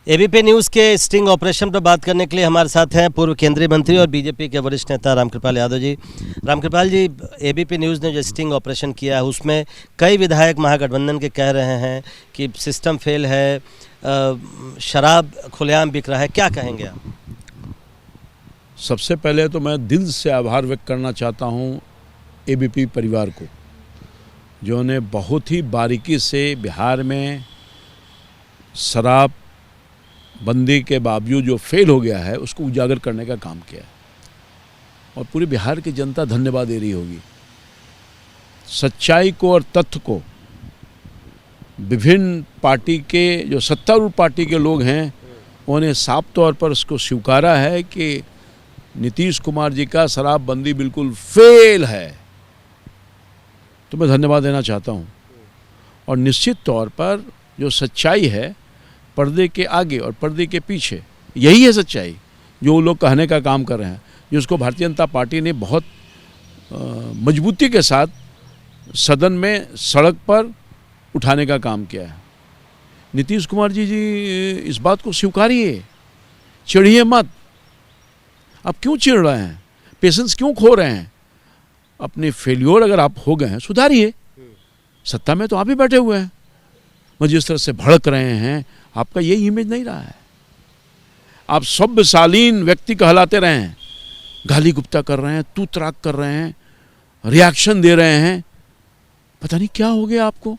ABP news के sting operation पर बात करने के लिए हमारे साथ हैं पूर्व केंद्रीय मंत्री और बीजेपी के वरिष्ठ नेता रामकृपाल यादव जी। रामकृपाल जी, एबीपी न्यूज़ ने जो स्टिंग ऑपरेशन किया है उसमें कई विधायक महागठबंधन के कह रहे हैं कि सिस्टम फेल है, शराब खुलेआम बिक रहा है, क्या कहेंगे आप? सबसे पहले तो मैं दिल से आभार व्यक्त करना चाहता हूं एबीपी परिवार को, जो ने बहुत ही बारीकी से बिहार में शराब बंदी के बावजूद जो फेल हो गया है उसको उजागर करने का काम किया है और पूरी बिहार की जनता धन्यवाद दे रही होगी। सच्चाई को और तथ्य को विभिन्न पार्टी के जो सत्तारूढ़ पार्टी के लोग हैं उन्होंने साफ तौर पर उसको स्वीकारा है कि नीतीश कुमार जी का शराबबंदी बिल्कुल फेल है, तो मैं धन्यवाद देना चाहता हूं। और निश्चित तौर पर जो सच्चाई है पर्दे के आगे और पर्दे के पीछे, यही है सच्चाई जो वो लोग कहने का काम कर रहे हैं, जिसको भारतीय जनता पार्टी ने बहुत मजबूती के साथ सदन में सड़क पर उठाने का काम किया है। नीतीश कुमार जी इस बात को स्वीकारिए, चिढ़िए मत। आप क्यों चिढ़ रहे हैं, पेशेंस क्यों खो रहे हैं? अपने फेल्योर अगर आप हो गए हैं सुधारिए। सत्ता में तो आप ही बैठे हुए हैं, मगर जिस तरह से भड़क रहे हैं आपका यही इमेज नहीं रहा है। आप सभ्यशालीन व्यक्ति कहलाते रहे हैं, गाली गुप्ता कर रहे हैं, तू तराक कर रहे हैं, रिएक्शन दे रहे हैं, पता नहीं क्या हो गया आपको।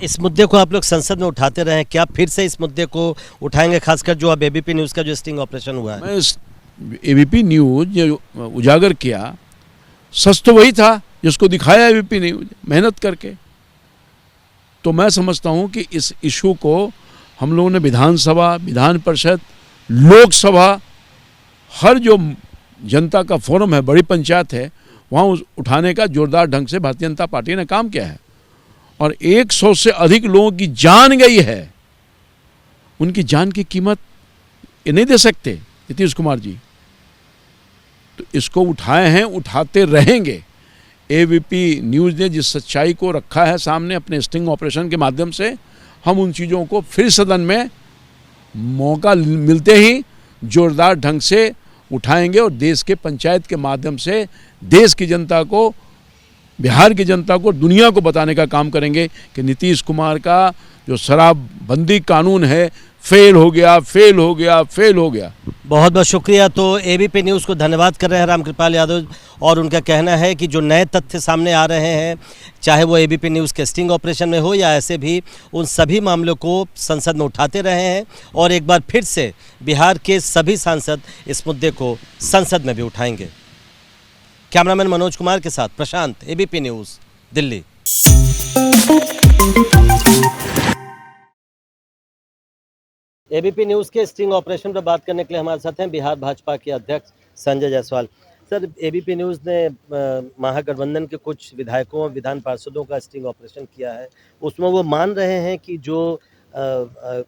इस मुद्दे को आप लोग संसद में उठाते रहे हैं, क्या फिर से इस मुद्दे को उठाएंगे, खासकर जो अब एबीपी न्यूज़ का जो स्टिंग ऑपरेशन हुआ है? मैं एबीपी न्यूज़ जो उजागर किया, सच तो वही था जिसको दिखाया एबीपी न्यूज़ मेहनत करके। तो मैं समझता हूं कि इस इशू को हम लोगों ने विधानसभा, विधान परिषद, लोकसभा, हर जो जनता का फोरम है, बड़ी पंचायत है, वहाँ उठाने का जोरदार ढंग से भारतीय जनता पार्टी ने काम किया है। और 100 से अधिक लोगों की जान गई है, उनकी जान की कीमत ये नहीं दे सकते नीतीश कुमार जी। तो इसको उठाए हैं, उठाते रहेंगे। एबीपी न्यूज़ ने जिस सच्चाई को रखा है सामने अपने स्टिंग ऑपरेशन के माध्यम से, हम उन चीज़ों को फिर सदन में मौका मिलते ही जोरदार ढंग से उठाएंगे और देश के पंचायत के माध्यम से देश की जनता को, बिहार की जनता को, दुनिया को बताने का काम करेंगे कि नीतीश कुमार का जो शराबबंदी कानून है फेल हो गया, फेल हो गया, फेल हो गया। बहुत बहुत शुक्रिया। तो एबीपी न्यूज़ को धन्यवाद कर रहे हैं रामकृपाल यादव, और उनका कहना है कि जो नए तथ्य सामने आ रहे हैं, चाहे वो एबीपी न्यूज़ के स्टिंग ऑपरेशन में हो या ऐसे भी, उन सभी मामलों को संसद में उठाते रहे हैं और एक बार फिर से बिहार के सभी सांसद इस मुद्दे को संसद में भी उठाएंगे। कैमरामैन मनोज कुमार के साथ Prashant, ABP news, Delhi. ABP news के स्टिंग ऑपरेशन पर बात करने के लिए हमारे साथ हैं बिहार भाजपा के अध्यक्ष Sanjay Jaiswal. Sir, ABP news ने महागठबंधन के कुछ विधायकों और विधान पार्षदों का स्टिंग ऑपरेशन किया है, उसमें वो मान रहे हैं कि जो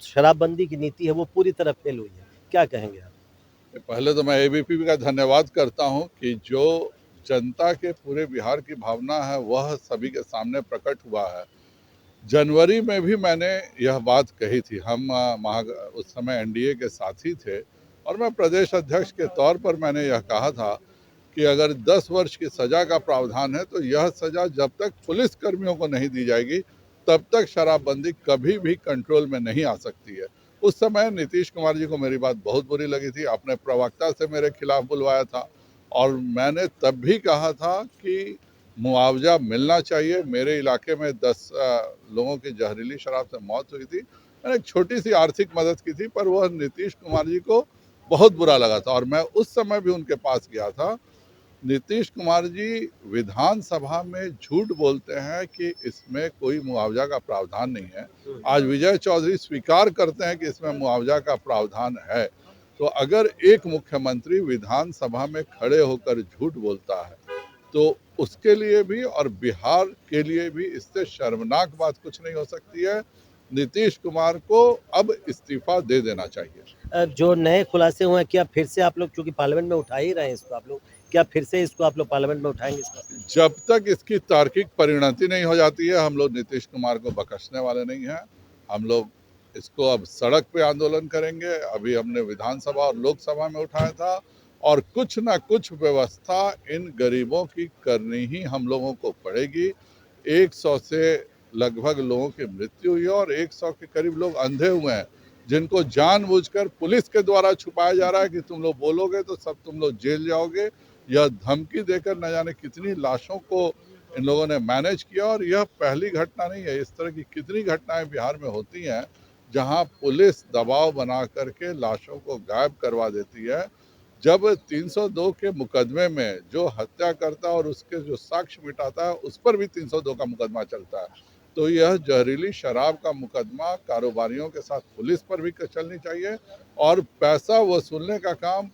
शराबबंदी की नीति है वो पूरी तरह फेल हुई है, क्या कहेंगे आप? पहले तो मैं एबीपी का धन्यवाद करता हूं कि जो जनता के पूरे बिहार की भावना है वह सभी के सामने प्रकट हुआ है। जनवरी में भी मैंने यह बात कही थी, हम उस समय एनडीए के साथी थे और मैं प्रदेश अध्यक्ष के तौर पर मैंने यह कहा था कि अगर 10 वर्ष की सज़ा का प्रावधान है तो यह सज़ा जब तक पुलिस कर्मियों को नहीं दी जाएगी तब तक शराबबंदी कभी भी कंट्रोल में नहीं आ सकती है। उस समय नीतीश कुमार जी को मेरी बात बहुत बुरी लगी थी, आपने प्रवक्ता से मेरे खिलाफ बुलवाया था और मैंने तब भी कहा था कि मुआवजा मिलना चाहिए। मेरे इलाके में 10 लोगों की जहरीली शराब से मौत हुई थी, मैंने एक छोटी सी आर्थिक मदद की थी, पर वह नीतीश कुमार जी को बहुत बुरा लगा था और मैं उस समय भी उनके पास गया था। नीतीश कुमार जी विधानसभा में झूठ बोलते हैं कि इसमें कोई मुआवजा का प्रावधान नहीं है। आज विजय चौधरी स्वीकार करते हैं कि इसमें मुआवजा का प्रावधान है। तो अगर एक मुख्यमंत्री विधानसभा में खड़े होकर झूठ बोलता है तो उसके लिए भी और बिहार के लिए भी इससे शर्मनाक बात कुछ नहीं हो सकती है। नीतीश कुमार को अब इस्तीफा दे देना चाहिए। जो नए खुलासे हुए हैं, क्या फिर से आप लोग, चूंकि पार्लियामेंट में उठा ही रहे हैं इसको, आप लोग क्या फिर से इसको आप लोग पार्लियामेंट में उठाएंगे इसको? जब तक इसकी तार्किक परिणति नहीं हो जाती है हम लोग नीतीश कुमार को बख्शने वाले नहीं हैं। हम लोग इसको अब सड़क पे आंदोलन करेंगे। अभी हमने विधानसभा और लोकसभा में उठाया था, और कुछ ना कुछ व्यवस्था इन गरीबों की करनी ही हम लोगों को पड़ेगी। 100 से लगभग लोगों की मृत्यु हुई है और 100 के करीब लोग अंधे हुए हैं, जिनको जानबूझकर पुलिस के द्वारा छुपाया जा रहा है कि तुम लोग बोलोगे तो सब तुम लोग जेल जाओगे। यह धमकी देकर न जाने कितनी लाशों को इन लोगों ने मैनेज किया, और यह पहली घटना नहीं है। इस तरह की कितनी घटनाएं बिहार में होती हैं जहां पुलिस दबाव बना करके लाशों को गायब करवा देती है। जब 302 के मुकदमे में जो हत्या करता है और उसके जो साक्ष्य मिटाता है उस पर भी 302 का मुकदमा चलता है, तो यह जहरीली शराब का मुकदमा कारोबारियों के साथ पुलिस पर भी चलनी चाहिए, और पैसा वसूलने का काम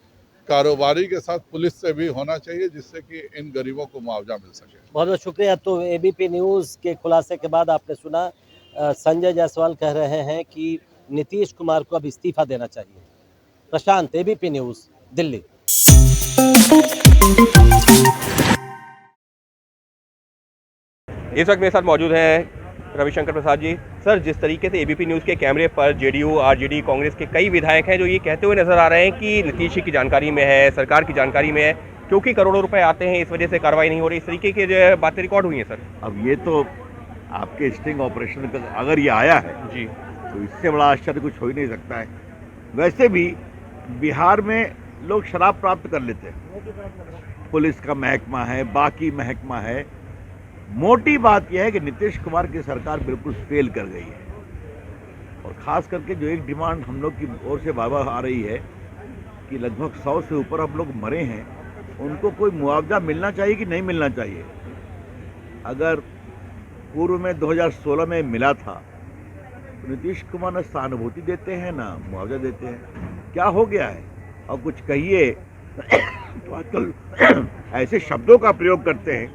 कारोबारी के साथ पुलिस से भी होना चाहिए, जिससे कि इन गरीबों को मुआवजा मिल सके। बहुत बहुत शुक्रिया। तो एबीपी न्यूज़ के खुलासे के बाद आपने सुना, संजय जायसवाल कह रहे हैं कि नीतीश कुमार को अब इस्तीफा देना चाहिए। प्रशांत, एबीपी न्यूज़, दिल्ली। इस वक्त मेरे साथ मौजूद हैं रविशंकर प्रसाद जी। सर, जिस तरीके से एबीपी न्यूज़ के कैमरे पर जेडीयू, आरजेडी, कांग्रेस के कई विधायक हैं जो ये कहते हुए नजर आ रहे हैं कि नीतीश जी की जानकारी में है, सरकार की जानकारी में है, क्योंकि करोड़ों रुपए आते हैं इस वजह से कार्रवाई नहीं हो रही, इस तरीके की जो बातें रिकॉर्ड हुई हैं सर। अब ये तो आपके स्टिंग ऑपरेशन का अगर ये आया है जी, तो इससे बड़ा आश्चर्य कुछ हो ही नहीं सकता है। वैसे भी बिहार में लोग शराब प्राप्त कर लेते हैं, पुलिस का महकमा है, बाकी महकमा है। मोटी बात यह है कि नीतीश कुमार की सरकार बिल्कुल फेल कर गई है, और ख़ास करके जो एक डिमांड हम लोग की ओर से बाबा आ रही है कि लगभग 100 से ऊपर हम लोग मरे हैं, उनको कोई मुआवजा मिलना चाहिए कि नहीं मिलना चाहिए। अगर पूर्व में 2016 में मिला था तो नीतीश कुमार न सहानुभूति देते हैं ना मुआवजा देते हैं, क्या हो गया है? और कुछ कहिए तो आजकल ऐसे शब्दों का प्रयोग करते हैं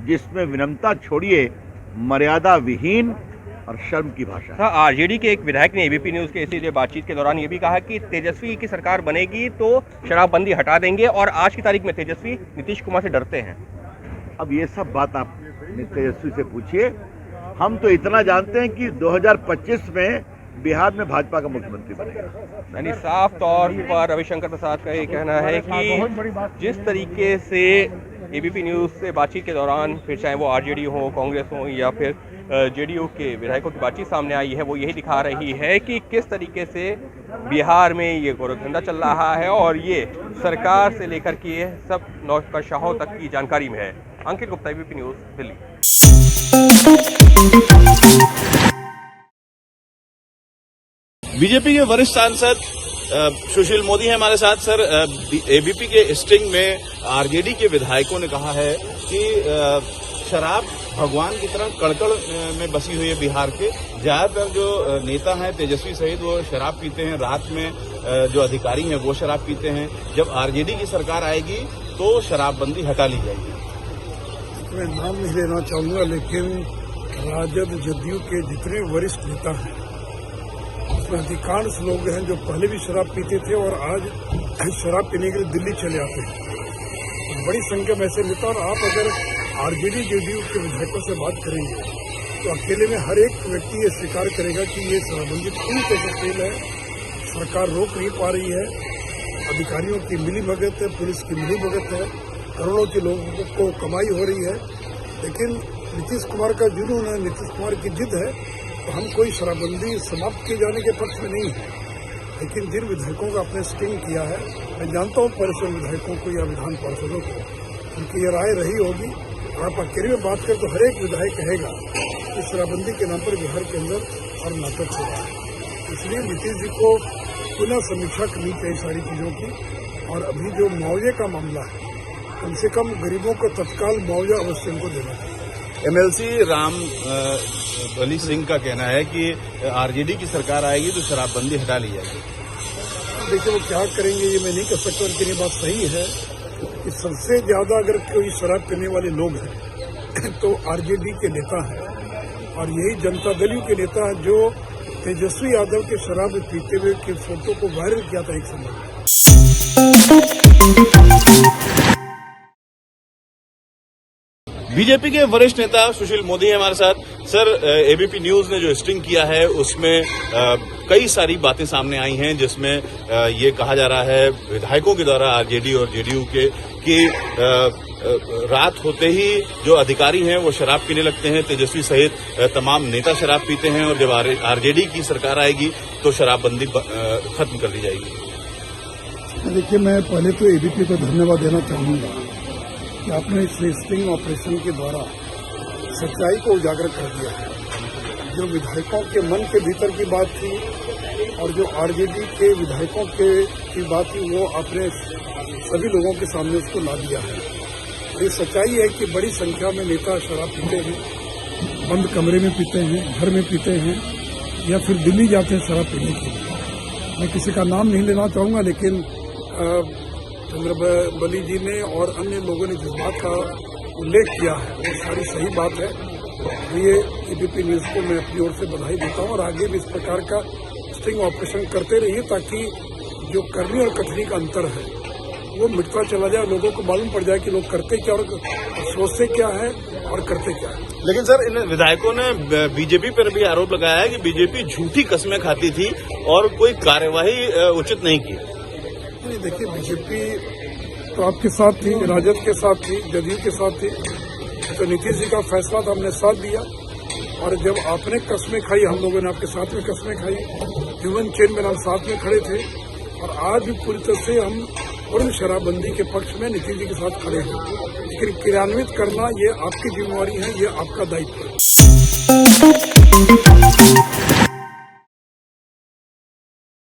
जिसमें विनम्रता छोड़िए, मर्यादा विहीन और शर्म की भाषा है। आरजेडी के एक विधायक ने एबीपी न्यूज़ के इसी बातचीत के दौरान ये भी कहा कि तेजस्वी की सरकार बनेगी तो शराबबंदी हटा देंगे, और आज की तारीख में तेजस्वी नीतीश कुमार से डरते हैं। अब ये सब बात आप तेजस्वी से पूछिए। हम तो इतना जानते हैं कि 2025 में बिहार में भाजपा का मुख्यमंत्री बनेगा। यानी साफ तौर पर रविशंकर प्रसाद का ये कहना है कि जिस तरीके से एबीपी न्यूज़ से बातचीत के दौरान, फिर चाहे वो आरजेडी हो, कांग्रेस हो, या फिर जेडीयू के विधायकों की बातचीत सामने आई है, वो यही दिखा रही है कि किस तरीके से बिहार में ये गोरखधंधा चल रहा है, और ये सरकार से लेकर के सब नौकरशाहों तक की जानकारी में है। Ankit Gupta, ABP news, Delhi. BJP के वरिष्ठ सांसद सुशील मोदी हैं हमारे साथ। सर, एबीपी के स्टिंग में आरजेडी के विधायकों ने कहा है कि शराब भगवान की तरह कड़कड़ में बसी हुई है बिहार के। ज्यादातर जो नेता हैं तेजस्वी सहित वो शराब पीते हैं, रात में जो अधिकारी हैं वो शराब पीते हैं। जब आरजेडी की सरकार आएगी तो शराबबंदी हटा ली जाएगी। मैं नाम नहीं लेना चाहूंगा, लेकिन राजद जदयू के जितने वरिष्ठ नेता हैं उसमें अधिकांश लोग हैं जो पहले भी शराब पीते थे और आज शराब पीने के लिए दिल्ली चले आते हैं। बड़ी संख्या में ऐसे नेता, और आप अगर आरजेडी जेडीयू के विधायकों से बात करेंगे तो अकेले में हर एक व्यक्ति ये स्वीकार करेगा कि ये शराबबंदी पूरी तरह से फेल है, सरकार रोक नहीं पा रही है, अधिकारियों की मिलीभगत है, पुलिस की मिलीभगत है, करोड़ों के लोगों को कमाई हो रही है। लेकिन नीतीश कुमार का जुनून है, नीतीश कुमार की जिद है, तो हम कोई शराबबंदी समाप्त किए जाने के पक्ष में नहीं है। लेकिन जिन विधायकों का आपने स्टिंग किया है, मैं जानता हूँ परिश्रम विधायकों को या विधान पार्षदों को, उनकी ये राय रही होगी। और आप अकेले में बात करें तो हर एक विधायक कहेगा कि शराबबंदी के नाम पर बिहार के अंदर हर नाटक हो रहा है। इसलिए नीतीश जी को पुनः समीक्षा करनी चाहिए सारी चीज़ों की। और अभी जो मुआवजे का मामला है, कम से कम गरीबों को तत्काल मुआवजा अवश्य उनको देना चाहिए। एमएलसी राम बली सिंह का कहना है कि आरजेडी की सरकार आएगी तो शराबबंदी हटा ली जाएगी। देखिए वो क्या करेंगे ये मैं नहीं कह सकता, लेकिन ये बात सही है कि सबसे ज्यादा अगर कोई शराब पीने वाले लोग हैं तो आरजेडी के नेता हैं, और यही जनता दल के नेता हैं जो तेजस्वी यादव के शराब पीते हुए की फोटो को वायरल किया था एक समय। बीजेपी के वरिष्ठ नेता सुशील मोदी हैं हमारे साथ। सर, एबीपी न्यूज ने जो स्टिंग किया है उसमें कई सारी बातें सामने आई हैं, जिसमें ये कहा जा रहा है विधायकों के द्वारा आरजेडी और जेडीयू के कि रात होते ही जो अधिकारी हैं वो शराब पीने लगते हैं। तेजस्वी सहित तमाम नेता शराब पीते हैं और जब आरजेडी की सरकार आएगी तो शराबबंदी खत्म कर दी जाएगी। देखिए, मैं पहले तो एबीपी को धन्यवाद देना चाहूंगा कि आपने इस स्टिंग ऑपरेशन के द्वारा सच्चाई को उजागर कर दिया है। जो विधायकों के मन के भीतर की बात थी और जो आरजेडी के विधायकों की बात थी, वो आपने सभी लोगों के सामने उसको ला दिया है। ये सच्चाई है कि बड़ी संख्या में नेता शराब पीते हैं, बंद कमरे में पीते हैं, घर में पीते हैं या फिर दिल्ली जाते हैं शराब पीने के लिए। मैं किसी का नाम नहीं लेना चाहूंगा, लेकिन चंद्रबली जी ने और अन्य लोगों ने जिस बात का उल्लेख किया है वो सारी सही बात है। ये एबीपी न्यूज को मैं अपनी ओर से बधाई देता हूं और आगे भी इस प्रकार का स्टिंग ऑपरेशन करते रहिए ताकि जो करनी और कथनी का अंतर है वो मिटता चला जाए, लोगों को मालूम पड़ जाए कि लोग करते क्या और सोचते क्या है और करते क्या है। लेकिन सर, इन विधायकों ने बीजेपी पर भी आरोप लगाया है कि बीजेपी झूठी कस्में खाती थी और कोई कार्यवाही उचित नहीं की। देखिए, बीजेपी तो आपके साथ थी, राजद के साथ थी, जदयू के साथ थी, तो नीतीश जी का फैसला था, हमने साथ दिया। और जब आपने कस्में खाई, हम लोगों ने आपके साथ में कस्में खाई, ह्यूमन चेन में हम साथ में खड़े थे और आज भी पूरी तरह से हम पूर्ण शराबबंदी के पक्ष में नीतीश जी के साथ खड़े हैं। लेकिन क्रियान्वित करना ये आपकी जिम्मेवारी है, ये आपका दायित्व है।